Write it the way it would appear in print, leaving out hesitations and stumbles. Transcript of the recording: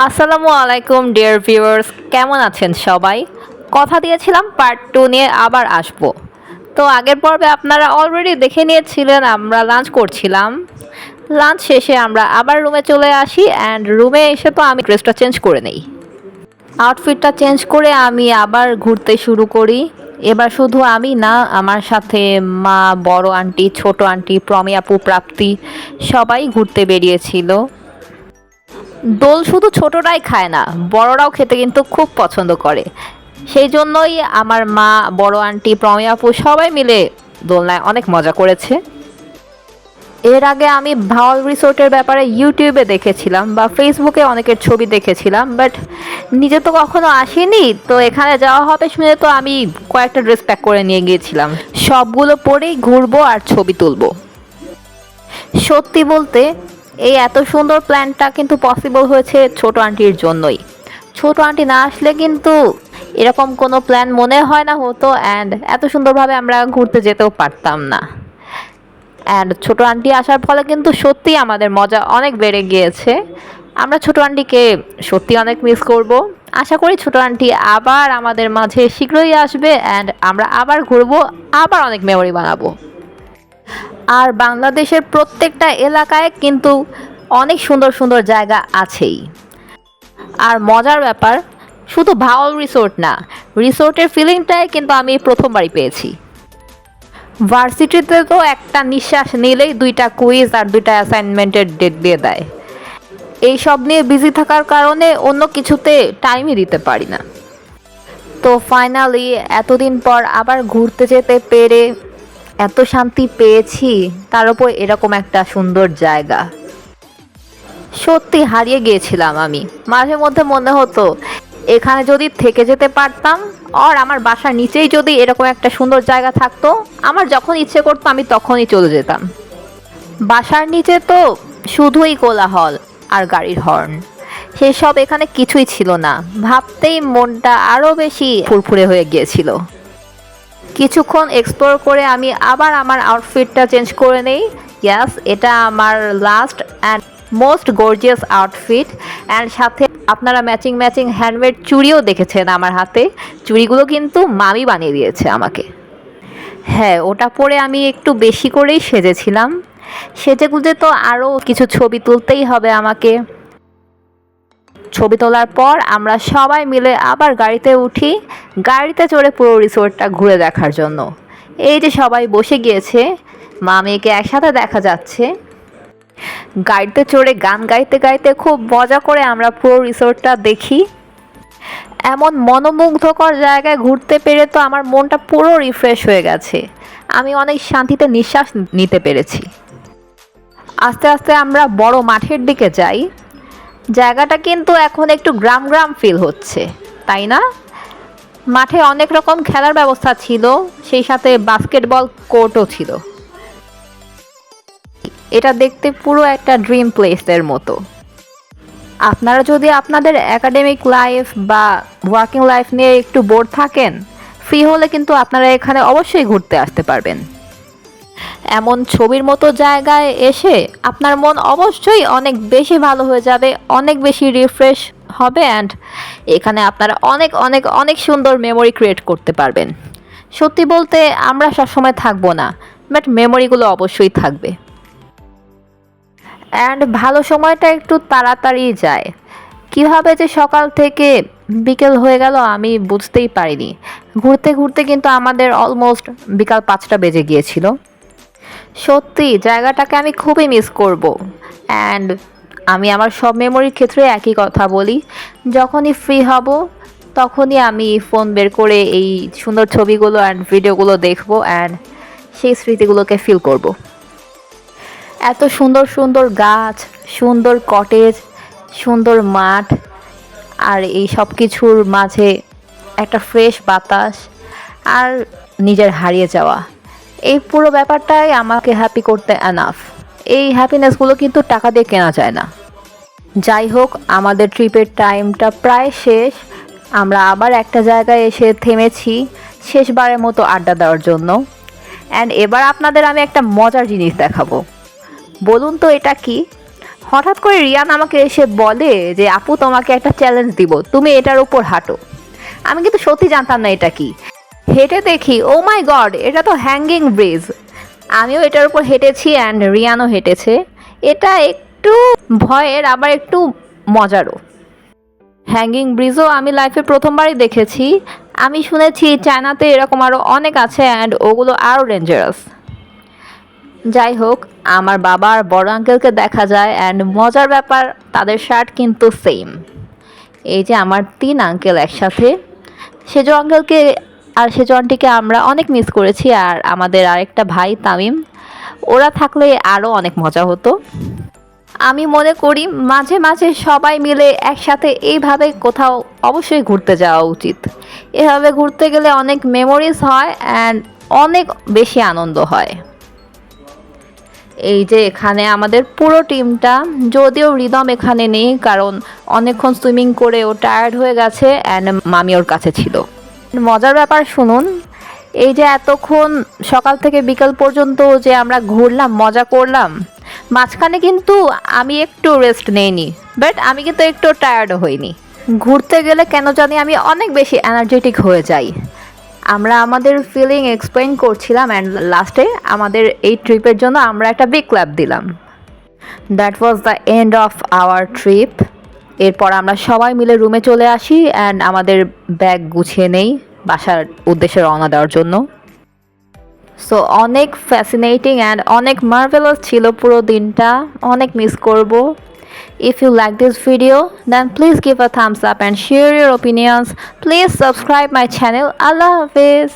আসসালামু আলাইকুম dear viewers, কেমন আছেন সবাই? কথা দিয়েছিলাম পার্ট 2 নিয়ে আবার আসব। তো আগের পর্বে আপনারা অলরেডি দেখে নিয়েছিলেন আমরা লাঞ্চ করছিলাম। লাঞ্চ শেষে আমরা আবার রুমে চলে আসি অ্যান্ড রুমে এসে তো আমি ড্রেসটা চেঞ্জ করে নেই। আউটফিটটা চেঞ্জ করে আমি আবার ঘুরতে শুরু করি। এবার শুধু আমি না, আমার সাথে মা, বড় আন্টি, ছোট আন্টি, প্রমি আপু, প্রাপ্তি সবাই ঘুরতে বেরিয়েছিল। দোল শুধু ছোটরাই খায় না, বড়রাও খেতে কিন্তু খুব পছন্দ করে। সেই জন্যই আমার মা, বড় আন্টি, প্রমি আপু সবাই মিলে দোলনায় অনেক মজা করেছে। এর আগে আমি ভাওয়াল রিসোর্টের ব্যাপারে ইউটিউবে দেখেছিলাম বা ফেসবুকে অনেকের ছবি দেখেছিলাম, বাট নিজে তো কখনো আসিনি। তো এখানে যাওয়া হবে শুনে তো আমি কয়েকটা ড্রেস প্যাক করে নিয়ে গিয়েছিলাম, সবগুলো পরেই ঘুরবো আর ছবি তুলবো। সত্যি বলতে এই এত সুন্দর প্ল্যানটা কিন্তু পসিবল হয়েছে ছোট আন্টির জন্যই। ছোট আন্টি না আসলে কিন্তু এরকম কোনো প্ল্যান মনে হয় না হতো অ্যান্ড এত সুন্দরভাবে আমরা ঘুরতে যেতেও পারতাম না। অ্যান্ড ছোট আন্টি আসার ফলে কিন্তু সত্যিই আমাদের মজা অনেক বেড়ে গিয়েছে। আমরা ছোট আন্টিকে সত্যি অনেক মিস করব। আশা করি ছোট আন্টি আবার আমাদের মাঝে শীঘ্রই আসবে অ্যান্ড আমরা আবার ঘুরবো, আবার অনেক মেমোরি বানাবো। আর বাংলাদেশের প্রত্যেকটা এলাকায় কিন্তু অনেক সুন্দর সুন্দর জায়গা আছেই। আর মজার ব্যাপার, শুধু ভাওয়াল রিসোর্ট না, রিসোর্টের ফিলিংটাই কিন্তু আমি প্রথমবারই পেয়েছি। ভার্সিটিতে তো একটা নিঃশ্বাস নিলেই 2টা কুইজ আর 2টা অ্যাসাইনমেন্টের ডেট দিয়ে দেয়। এই সব নিয়ে বিজি থাকার কারণে অন্য কিছুতে টাইমই দিতে পারি না। তো ফাইনালি এতদিন পর আবার ঘুরতে যেতে পেরে এত শান্তি পেয়েছি, তার উপর এরকম একটা সুন্দর জায়গা। সত্যি হারিয়ে গিয়েছিলাম আমি। মাঝে মধ্যে মনে হতো এখানে যদি থেকে যেতে পারতাম, আর আমার বাসার নিচেই যদি এরকম একটা সুন্দর জায়গা থাকতো, আমার যখন ইচ্ছে করতো আমি তখনই চলে যেতাম। বাসার নিচে তো শুধুই কোলাহল আর গাড়ির হর্ন, সেসব এখানে কিছুই ছিল না। ভাবতেই মনটা আরও বেশি ফুরফুরে হয়ে গিয়েছিল। কিছুক্ষণ এক্সপ্লোর করে আমি আবার আমার আউটফিটটা চেঞ্জ করে নেই। ইয়াস, এটা আমার last and most gorgeous outfit. And সাথে আপনারা ম্যাচিং ম্যাচিং হ্যান্ডমেড চুড়িও দেখেছেন আমার হাতে। চুড়িগুলো কিন্তু মামি বানিয়ে দিয়েছে আমাকে। হ্যাঁ, ওটা পরে আমি একটু বেশি করেই সেজেছিলাম। সেজেগুজে তো আরও কিছু ছবি তুলতেই হবে আমাকে। ছবি তোলার পর আমরা সবাই মিলে আবার গাড়িতে উঠি, গাড়িতে চড়ে পুরো রিসোর্টটা ঘুরে দেখার জন্য। এই যে সবাই বসে গিয়েছে, মা মেয়েকে একসাথে দেখা যাচ্ছে। গাড়িতে চড়ে গান গাইতে গাইতে খুব মজা করে আমরা পুরো রিসোর্টটা দেখি। এমন মনোমুগ্ধকর জায়গায় ঘুরতে পেরে তো আমার মনটা পুরো রিফ্রেশ হয়ে গেছে। আমি অনেক শান্তিতে নিঃশ্বাস নিতে পেরেছি। আস্তে আস্তে আমরা বড় মাঠের দিকে যাই। জায়গাটা কিন্তু এখন একটু গ্রাম গ্রাম ফিল হচ্ছে, তাই না? মাঠে অনেক রকম খেলার ব্যবস্থা ছিল, সেই সাথে বাস্কেটবল কোর্টও ছিল। এটা দেখতে পুরো একটা ড্রিম প্লেসের মতো। আপনারা যদি আপনাদের একাডেমিক লাইফ বা ওয়ার্কিং লাইফ নিয়ে একটু বোর থাকেন, ফ্রি হলে কিন্তু আপনারা এখানে অবশ্যই ঘুরতে আসতে পারবেন। এমন ছবির মতো জায়গায় এসে আপনার মন অবশ্যই অনেক বেশি ভালো হয়ে যাবে, অনেক বেশি রিফ্রেশ হবে অ্যান্ড এখানে আপনারা অনেক অনেক অনেক সুন্দর মেমোরি ক্রিয়েট করতে পারবেন। সত্যি বলতে আমরা সবসময় থাকবো না, বাট মেমোরিগুলো অবশ্যই থাকবে। অ্যান্ড ভালো সময়টা একটু তাড়াতাড়ি যায়। কিভাবে যে সকাল থেকে বিকেল হয়ে গেল আমি বুঝতেই পারিনি। ঘুরতে ঘুরতে কিন্তু আমাদের অলমোস্ট বিকাল 5টা বেজে গিয়েছিল। সত্যি জায়গাটাকে আমি খুবই মিস করব। অ্যান্ড আমি আমার সব মেমোরির ক্ষেত্রে একই কথা বলি, যখনই ফ্রি হব তখনই আমি ফোন বের করে এই সুন্দর ছবিগুলো অ্যান্ড ভিডিওগুলো দেখব অ্যান্ড সেই স্মৃতিগুলোকে ফিল করব। এত সুন্দর সুন্দর গাছ, সুন্দর কটেজ, সুন্দর মাঠ, আর এই সব কিছুর মাঝে একটা ফ্রেশ বাতাস আর নিজের হারিয়ে যাওয়া, এই পুরো ব্যাপারটাই আমাকে হ্যাপি করতে এনাফ। এই হ্যাপিনেসগুলো কিন্তু টাকা দিয়ে কেনা যায় না। যাই হোক, আমাদের ট্রিপের টাইমটা প্রায় শেষ। আমরা আবার একটা জায়গায় এসে থেমেছি শেষবারের মতো আড্ডা দেওয়ার জন্য। অ্যান্ড এবার আপনাদের আমি একটা মজার জিনিস দেখাবো। বলুন তো এটা কি? হঠাৎ করে রিয়ান আমাকে এসে বলে যে আপু তোমাকে একটা চ্যালেঞ্জ দিব, তুমি এটার উপর হাঁটো। আমি কিন্তু সত্যি জানতাম না এটা কি। হেঁটে দেখি ও মাই গড, এটা তো হ্যাঙ্গিং ব্রিজ। আমিও এটার উপর হেঁটেছি অ্যান্ড রিয়ানও হেঁটেছে। এটা একটু ভয়ের আবার একটু মজারও। হ্যাঙ্গিং ব্রিজও আমি লাইফে প্রথমবারই দেখেছি। আমি শুনেছি চায়নাতে এরকম আরও অনেক আছে অ্যান্ড ওগুলো আরও ডেঞ্জারাস। যাই হোক, আমার বাবা আর বড় আঙ্কেলকে দেখা যায় অ্যান্ড মজার ব্যাপার তাদের শার্ট কিন্তু সেম। এই যে আমার 3 আঙ্কেল একসাথে। সেজো আঙ্কেলকে আর সেজো আন্টিকে আমরা অনেক মিস করেছি, আর আমাদের আরেকটা ভাই তামিম, ওরা থাকলে আরও অনেক মজা হতো। আমি মনে করি মাঝে মাঝে সবাই মিলে একসাথে এইভাবে কোথাও অবশ্যই ঘুরতে যাওয়া উচিত। এভাবে ঘুরতে গেলে অনেক মেমোরিজ হয় অ্যান্ড অনেক বেশি আনন্দ হয়। এই যে এখানে আমাদের পুরো টিমটা, যদিও রিদম এখানে নেই কারণ অনেকক্ষণ সুইমিং করে ও টায়ার্ড হয়ে গেছে অ্যান্ড মামি ওর কাছে ছিল। মজার ব্যাপার শুনুন, এই যে এতক্ষণ সকাল থেকে বিকাল পর্যন্ত যে আমরা ঘুরলাম মজা করলাম, মাঝখানে কিন্তু আমি একটু রেস্ট নেইনি, বাট আমি কিন্তু একটু টায়ার্ডও হইনি। ঘুরতে গেলে কেন জানি আমি অনেক বেশি এনার্জেটিক হয়ে যাই। আমরা আমাদের ফিলিং এক্সপ্লেইন করছিলাম অ্যান্ড লাস্টে আমাদের এই ট্রিপের জন্য আমরা একটা বিগ ক্ল্যাপ দিলাম। That was the end of our trip. এরপর আমরা সবাই মিলে রুমে চলে আসি অ্যান্ড আমাদের ব্যাগ গুছিয়ে নেই বাসার উদ্দেশ্যে রওনা দেওয়ার জন্য। সো অনেক ফ্যাসিনেটিং অ্যান্ড অনেক মার্ভেলাস ছিল পুরো দিনটা, অনেক মিস করব। If you like this video, then please give a thumbs up and share your opinions. Please subscribe my channel. Allah Hafiz.